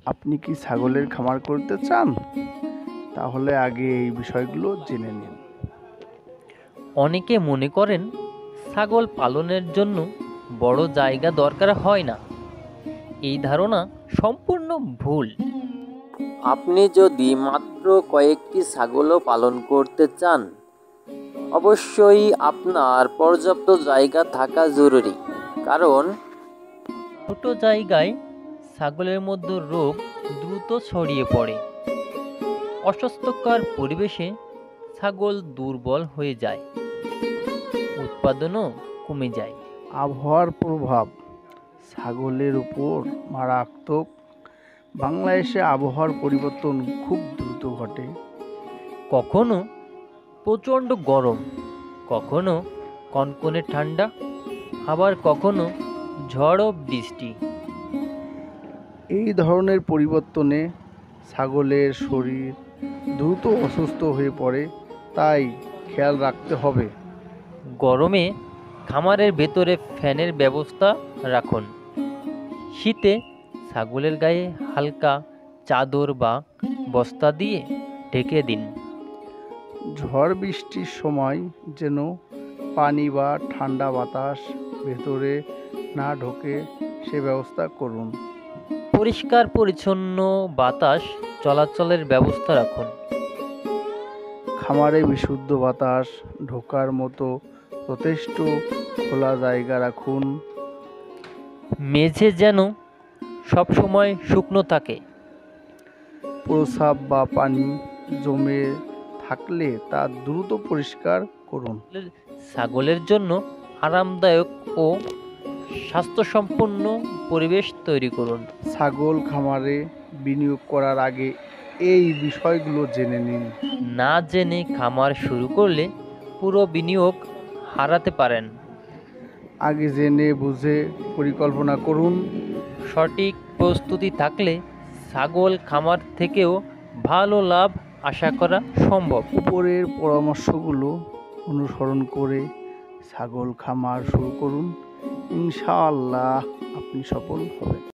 আপনি কি ছাগলের খামার করতে চান? তাহলে আগে এই বিষয়গুলো জেনে নিন। অনেকে মনে করেন ছাগল পালনের জন্য বড় জায়গা দরকার হয় না। এই ধারণা সম্পূর্ণ ভুল। আপনি যদি মাত্র কয়েকটি ছাগলও পালন করতে চান, অবশ্যই আপনার পর্যাপ্ত জায়গা থাকা জরুরি। কারণ ছোট জায়গায় ছাগলের মধ্যে রোগ দ্রুত ছড়িয়ে পড়ে। অস্বাস্থ্যকর পরিবেশে ছাগল দুর্বল হয়ে যায়, উৎপাদনও কমে যায়। আবহাওয়ার প্রভাব ছাগলের উপর মারাত্মক। বাংলাদেশে আবহাওয়ার পরিবর্তন খুব দ্রুত ঘটে। কখনো প্রচণ্ড গরম, কখনো কনকনে ঠান্ডা, আবার কখনো ঝড় ও বৃষ্টি। এই ধরনের পরিবর্তনে ছাগলের শরীর দ্রুত অসুস্থ হয়ে পড়ে, তাই খেয়াল রাখতে হবে। গরমে খামারের ভেতরে ফ্যানের ব্যবস্থা রাখুন। শীতে ছাগলের গায়ে হালকা চাদর বা বস্তা দিয়ে ঢেকে দিন। ঝড় বৃষ্টির সময় যেন পানি বা ঠান্ডা বাতাস ভেতরে না ঢোকে সে ব্যবস্থা করুন। পরিষ্কার পরিচ্ছন্ন বাতাস চলাচলের ব্যবস্থা রাখুন। খামারে বিশুদ্ধ বাতাস ঢোকার মতো যথেষ্ট খোলা জায়গা রাখুন। মেঝে যেন সবসময় শুকনো থাকে। প্রস্রাব বা পানি জমে থাকলে তা দ্রুত পরিষ্কার করুন। ছাগলের জন্য আরামদায়ক ও স্বাস্থ্যসম্পন্ন পরিবেশ তৈরি করুন। ছাগল খামারে বিনিয়োগ করার আগে এই বিষয়গুলো জেনে নিন। না জেনে খামার শুরু করলে পুরো বিনিয়োগ হারাতে পারেন। আগে জেনে বুঝে পরিকল্পনা করুন। সঠিক প্রস্তুতি থাকলে ছাগল খামার থেকেও ভালো লাভ আশা করা সম্ভব। উপরের পরামর্শগুলো অনুসরণ করে ছাগল খামার শুরু করুন। ইনশাআল্লাহ আপনি সফল হবেন।